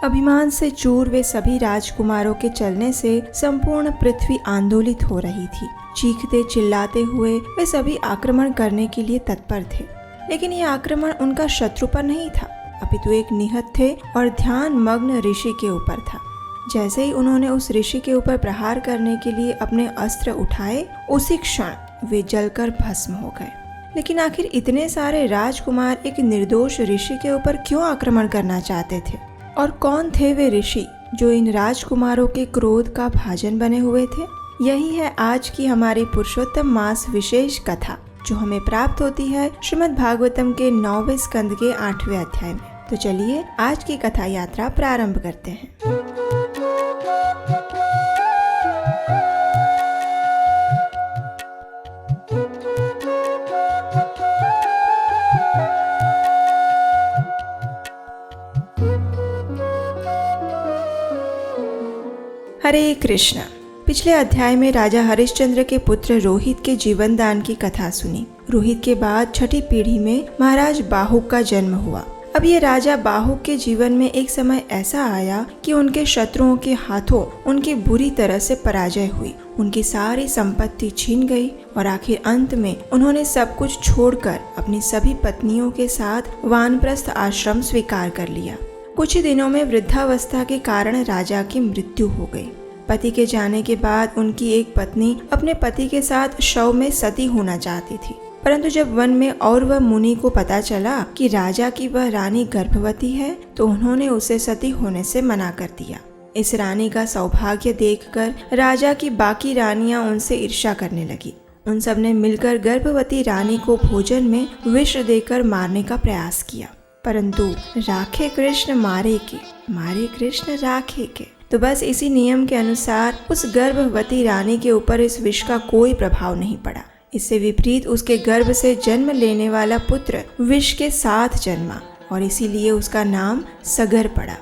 अभिमान से चूर वे सभी राजकुमारों के चलने से संपूर्ण पृथ्वी आंदोलित हो रही थी। चीखते चिल्लाते हुए वे सभी आक्रमण करने के लिए तत्पर थे, लेकिन ये आक्रमण उनका शत्रु पर नहीं था, अपितु एक निहत थे और ध्यान मग्न ऋषि के ऊपर था। जैसे ही उन्होंने उस ऋषि के ऊपर प्रहार करने के लिए अपने अस्त्र उठाए, उसी क्षण वे जलकर भस्म हो गए। लेकिन आखिर इतने सारे राजकुमार एक निर्दोष ऋषि के ऊपर क्यों आक्रमण करना चाहते थे? और कौन थे वे ऋषि जो इन राजकुमारों के क्रोध का भाजन बने हुए थे? यही है आज की हमारी पुरुषोत्तम मास विशेष कथा, जो हमें प्राप्त होती है श्रीमद् भागवतम के 9वें स्कंद के 8वें अध्याय में। तो चलिए आज की कथा यात्रा प्रारंभ करते हैं। हरे कृष्ण। पिछले अध्याय में राजा हरिश्चंद्र के पुत्र रोहित के जीवन दान की कथा सुनी। रोहित के बाद छठी पीढ़ी में महाराज बाहुक का जन्म हुआ। अब ये राजा बाहुक के जीवन में एक समय ऐसा आया कि उनके शत्रुओं के हाथों उनकी बुरी तरह से पराजय हुई। उनकी सारी संपत्ति छीन गई और आखिर अंत में उन्होंने सब कुछ छोड़कर अपनी सभी पत्नियों के साथ वानप्रस्थ आश्रम स्वीकार कर लिया। कुछ ही दिनों में वृद्धावस्था के कारण राजा की मृत्यु हो गई। पति के जाने के बाद उनकी एक पत्नी अपने पति के साथ शव में सती होना चाहती थी, परंतु जब वन में और वह मुनि को पता चला कि राजा की वह रानी गर्भवती है, तो उन्होंने उसे सती होने से मना कर दिया। इस रानी का सौभाग्य देखकर राजा की बाकी रानियां उनसे ईर्ष्या करने लगी। उन सब ने मिलकर गर्भवती रानी को भोजन में विष देकर मारने का प्रयास किया, परंतु राखे कृष्ण मारे कृष्ण राखे के। तो बस इसी नियम के अनुसार उस गर्भवती रानी के ऊपर इस विष का कोई प्रभाव नहीं पड़ा। इससे विपरीत उसके गर्भ से जन्म लेने वाला पुत्र विष के साथ जन्मा और इसीलिए उसका नाम सगर पड़ा।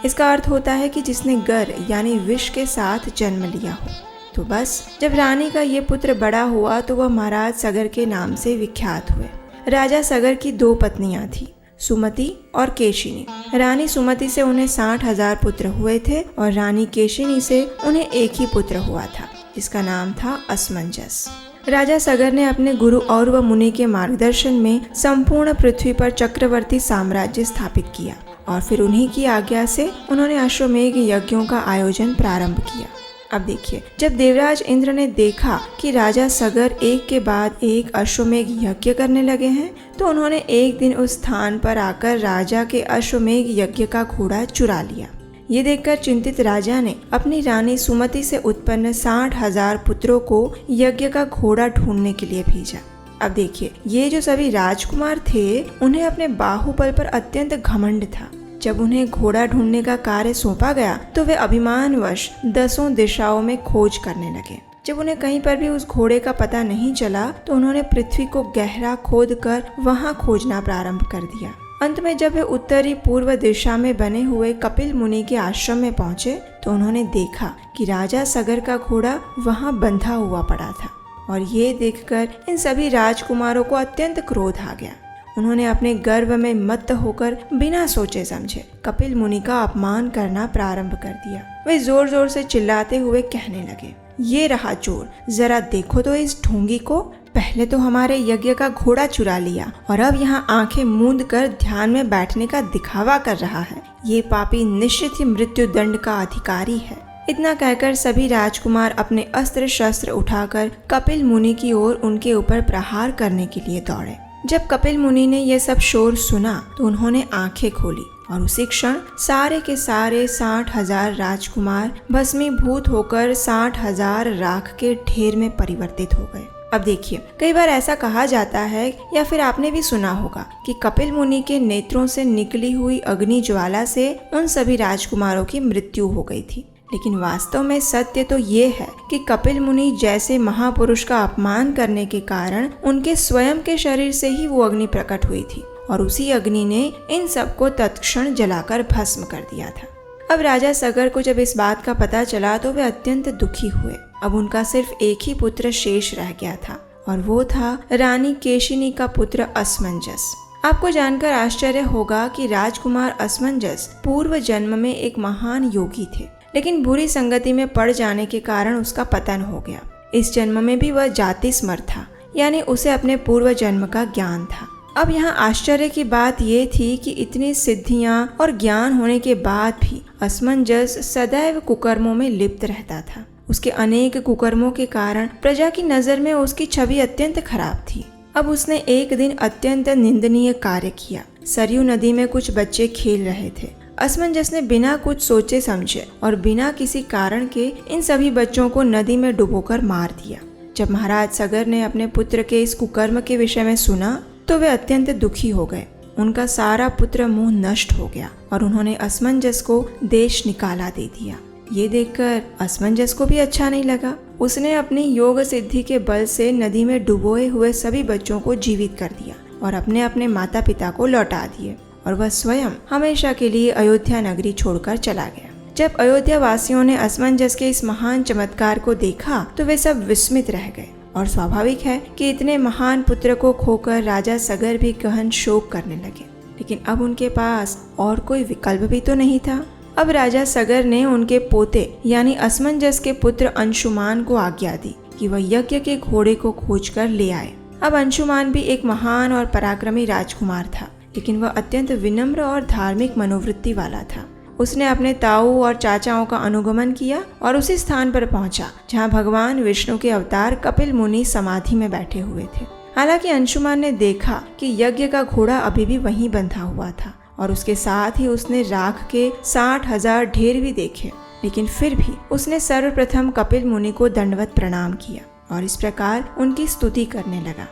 इसका अर्थ होता है कि जिसने गर यानी विष के साथ जन्म लिया हो। तो बस जब रानी का ये पुत्र बड़ा हुआ तो वह महाराज सगर के नाम से विख्यात हुए। राजा सगर की 2 पत्नियां थी, सुमति और केशिनी। रानी सुमति से उन्हें 60,000 पुत्र हुए थे और रानी केशिनी से उन्हें एक ही पुत्र हुआ था, जिसका नाम था असमंजस। राजा सगर ने अपने गुरु और व मुनि के मार्गदर्शन में संपूर्ण पृथ्वी पर चक्रवर्ती साम्राज्य स्थापित किया और फिर उन्हीं की आज्ञा से उन्होंने अश्वमेघ यज्ञों का आयोजन प्रारंभ किया। अब देखिए, जब देवराज इंद्र ने देखा कि राजा सगर एक के बाद एक अश्वमेघ यज्ञ करने लगे हैं, तो उन्होंने एक दिन उस स्थान पर आकर राजा के अश्वमेघ यज्ञ का घोड़ा चुरा लिया। ये देखकर चिंतित राजा ने अपनी रानी सुमति से उत्पन्न 60,000 पुत्रों को यज्ञ का घोड़ा ढूंढने के लिए भेजा। अब देखिए, ये जो सभी राजकुमार थे, उन्हें अपने बाहुबल पर अत्यंत घमंड था। जब उन्हें घोड़ा ढूंढने का कार्य सौंपा गया तो वे अभिमानवश 10 दिशाओं में खोज करने लगे। जब उन्हें कहीं पर भी उस घोड़े का पता नहीं चला तो उन्होंने पृथ्वी को गहरा खोदकर वहां खोजना प्रारंभ कर दिया। अंत में जब वे उत्तरी पूर्व दिशा में बने हुए कपिल मुनि के आश्रम में पहुंचे तो उन्होंने देखा कि राजा सगर का घोड़ा वहां बंधा हुआ पड़ा था और ये देखकर इन सभी राजकुमारों को अत्यंत क्रोध आ गया। उन्होंने अपने गर्व में मत्त होकर बिना सोचे समझे कपिल मुनि का अपमान करना प्रारंभ कर दिया। वे जोर जोर से चिल्लाते हुए कहने लगे, ये रहा चोर, जरा देखो तो इस ढोंगी को। पहले तो हमारे यज्ञ का घोड़ा चुरा लिया और अब यहाँ आंखें मूंद कर ध्यान में बैठने का दिखावा कर रहा है। ये पापी निश्चित ही मृत्यु दंड का अधिकारी है। इतना कहकर सभी राजकुमार अपने अस्त्र शस्त्र उठाकर कपिल मुनि की ओर उनके ऊपर प्रहार करने के लिए दौड़े। जब कपिल मुनि ने यह सब शोर सुना तो उन्होंने आंखें खोली और उसी क्षण सारे के सारे 60,000 राजकुमार भस्मीभूत होकर 60,000 राख के ढेर में परिवर्तित हो गए। अब देखिए, कई बार ऐसा कहा जाता है या फिर आपने भी सुना होगा कि कपिल मुनि के नेत्रों से निकली हुई अग्नि ज्वाला से उन सभी राजकुमारों की मृत्यु हो गई थी। लेकिन वास्तव में सत्य तो ये है कि कपिल मुनि जैसे महापुरुष का अपमान करने के कारण उनके स्वयं के शरीर से ही वो अग्नि प्रकट हुई थी और उसी अग्नि ने इन सबको तत्क्षण जलाकर भस्म कर दिया था। अब राजा सगर को जब इस बात का पता चला तो वे अत्यंत दुखी हुए। अब उनका सिर्फ एक ही पुत्र शेष रह गया था और वो था रानी केशिनी का पुत्र असमंजस। आपको जानकर आश्चर्य होगा कि राजकुमार असमंजस पूर्व जन्म में एक महान योगी थे, लेकिन बुरी संगति में पड़ जाने के कारण उसका पतन हो गया। इस जन्म में भी वह जाति स्मर था, यानी उसे अपने पूर्व जन्म का ज्ञान था। अब यहाँ आश्चर्य की बात ये थी कि इतनी सिद्धियां और ज्ञान होने के बाद भी असमंजस सदैव कुकर्मों में लिप्त रहता था। उसके अनेक कुकर्मों के कारण प्रजा की नजर में उसकी छवि अत्यंत खराब थी। अब उसने एक दिन अत्यंत निंदनीय कार्य किया। सरयू नदी में कुछ बच्चे खेल रहे थे। असमंजस ने बिना कुछ सोचे समझे और बिना किसी कारण के इन सभी बच्चों को नदी में डुबोकर मार दिया। जब महाराज सगर ने अपने पुत्र के इस कुकर्म के विषय में सुना तो वे अत्यंत दुखी हो गए। उनका सारा पुत्र मुंह नष्ट हो गया और उन्होंने असमंजस को देश निकाला दे दिया। ये देखकर असमंजस को भी अच्छा नहीं लगा। उसने अपनी योग सिद्धि के बल से नदी में डुबोए हुए सभी बच्चों को जीवित कर दिया और अपने अपने माता पिता को लौटा दिए, और वह स्वयं हमेशा के लिए अयोध्या नगरी छोड़कर चला गया। जब अयोध्या वासियों ने असमंजस के इस महान चमत्कार को देखा तो वे सब विस्मित रह गए, और स्वाभाविक है कि इतने महान पुत्र को खोकर राजा सगर भी गहन शोक करने लगे। लेकिन अब उनके पास और कोई विकल्प भी तो नहीं था। अब राजा सगर ने उनके पोते यानी असमंजस के पुत्र अंशुमान को आज्ञा दी कि वह यज्ञ के घोड़े को खोजकर ले आए। अब अंशुमान भी एक महान और पराक्रमी राजकुमार था, लेकिन वह अत्यंत विनम्र और धार्मिक मनोवृत्ति वाला था। उसने अपने ताऊ और चाचाओं का अनुगमन किया और उसी स्थान पर पहुंचा जहां भगवान विष्णु के अवतार कपिल मुनि समाधि में बैठे हुए थे। हालांकि अंशुमान ने देखा कि यज्ञ का घोड़ा अभी भी वहीं बंधा हुआ था, और उसके साथ ही उसने राख के 60,000 ढेर भी देखे, लेकिन फिर भी उसने सर्वप्रथम कपिल मुनि को दंडवत प्रणाम किया और इस प्रकार उनकी स्तुति करने लगा।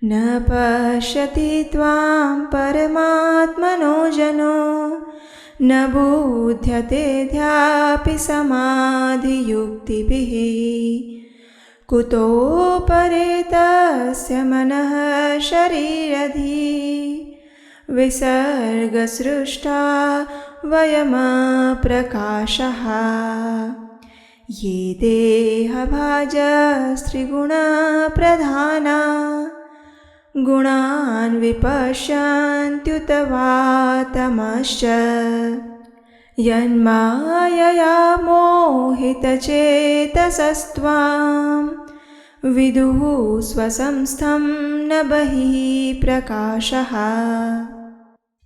न पश्यति त्वां परमात्मनो जनो, न बुध्यते ध्यापि समाधियुक्तिभिः, कुतोपरे तस्य मनः शरीरधि, विसर्गसृष्टा वयमप्रकाशः, ये देहभाजस्त्रिगुणप्रधाना, गुणान् विपश्यन्त्युत वा तमश्च, यन्मायया मोहितचेतसस्त्वां, विदुः स्वसंस्थं न बहिः प्रकाशः।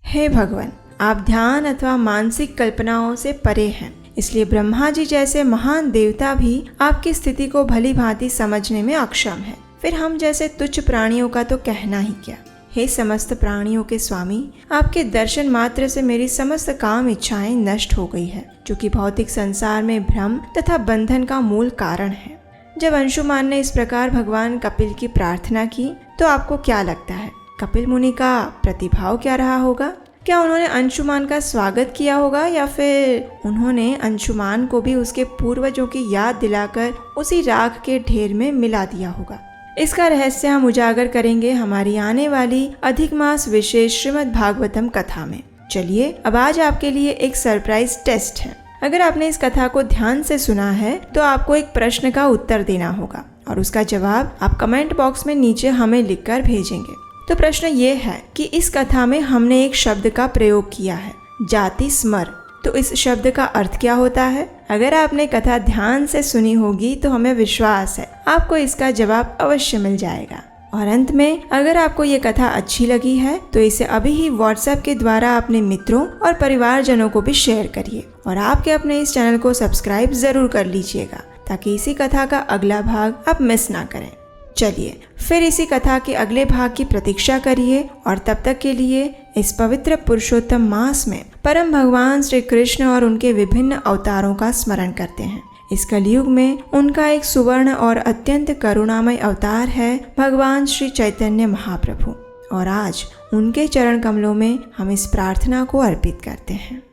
हे भगवान, आप ध्यान अथवा मानसिक कल्पनाओं से परे हैं, इसलिए ब्रह्मा जी जैसे महान देवता भी आपकी स्थिति को भली भांति समझने में अक्षम है। फिर हम जैसे तुच्छ प्राणियों का तो कहना ही क्या। हे समस्त प्राणियों के स्वामी, आपके दर्शन मात्र से मेरी समस्त काम इच्छाएं नष्ट हो गई है, जो कि भौतिक संसार में भ्रम तथा बंधन का मूल कारण है। जब अंशुमान ने इस प्रकार भगवान कपिल की प्रार्थना की तो आपको क्या लगता है, कपिल मुनि का प्रतिभाव क्या रहा होगा? क्या उन्होंने अंशुमान का स्वागत किया होगा, या फिर उन्होंने अंशुमान को भी उसके पूर्वजों की याद दिलाकर उसी राख के ढेर में मिला दिया होगा? इसका रहस्य हम उजागर करेंगे हमारी आने वाली अधिक मास विशेष श्रीमद् भागवतम कथा में। चलिए, अब आज आपके लिए एक सरप्राइज टेस्ट है। अगर आपने इस कथा को ध्यान से सुना है तो आपको एक प्रश्न का उत्तर देना होगा और उसका जवाब आप कमेंट बॉक्स में नीचे हमें लिखकर भेजेंगे। तो प्रश्न ये है कि इस कथा में हमने एक शब्द का प्रयोग किया है, जाति स्मर। तो इस शब्द का अर्थ क्या होता है? अगर आपने कथा ध्यान से सुनी होगी तो हमें विश्वास है आपको इसका जवाब अवश्य मिल जाएगा। और अंत में, अगर आपको ये कथा अच्छी लगी है तो इसे अभी ही व्हाट्सएप के द्वारा अपने मित्रों और परिवारजनों को भी शेयर करिए, और आपके अपने इस चैनल को सब्सक्राइब जरूर कर लीजिएगा ताकि इसी कथा का अगला भाग आप मिस ना करें। चलिए फिर इसी कथा के अगले भाग की प्रतीक्षा करिए, और तब तक के लिए इस पवित्र पुरुषोत्तम मास में परम भगवान श्री कृष्ण और उनके विभिन्न अवतारों का स्मरण करते हैं। इस कलयुग में उनका एक सुवर्ण और अत्यंत करुणामय अवतार है भगवान श्री चैतन्य महाप्रभु, और आज उनके चरण कमलों में हम इस प्रार्थना को अर्पित करते हैं।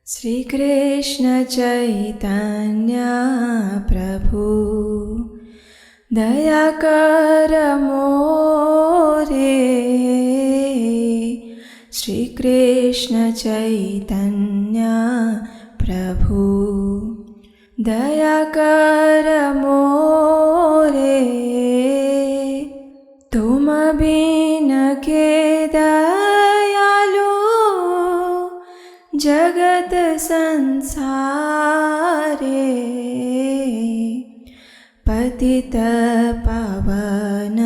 श्री कृष्ण चैतन्य प्रभु दया कर मोरे, श्री कृष्ण चैतन्य प्रभु दया कर मोरे, तुम बिन के संसारे पतित पावन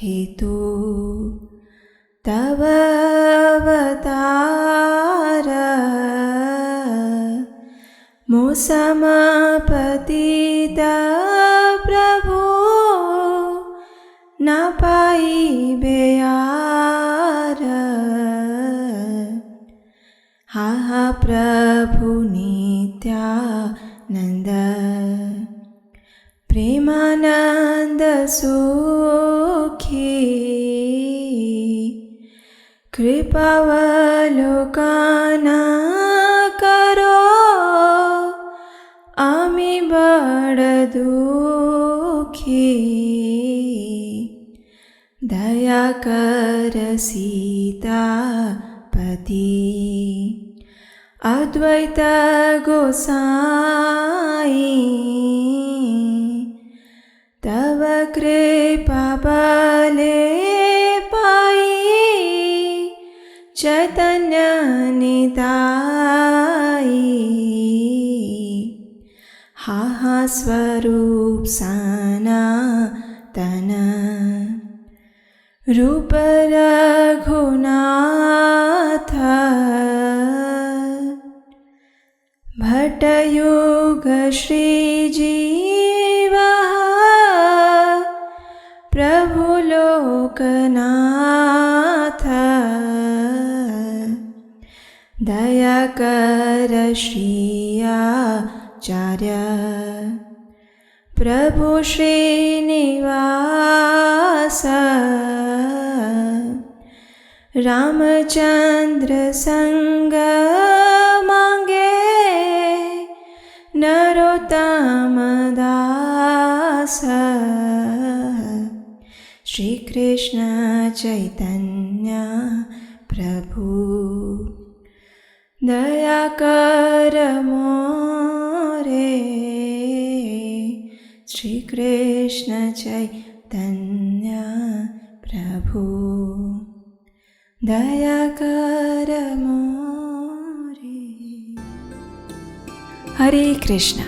हेतु तव अवतार मोसम पतित प्रभु न पाइबे यार। हा प्रभु नित्यानंद प्रेमानंद सुखी कृपावलोकन करो आमी बड़ दुखी। दया कर सीतापति अद्वैत गोसाई तव कृपा बले पाई चैतन्य निताई। हा स्वरूप सनातन रूप रघुनाथ भट्टयुग श्रीजीव प्रभु लोकनाथ। दया कर श्रीयाचार्य प्रभु श्रीनिवास रामचंद्र संग मांगे नरोत्तम दास। श्री कृष्ण चैतन्य प्रभु दया कर मोरे। श्री कृष्ण चैतन्य प्रभु दया कर मोरे। हरे कृष्ण।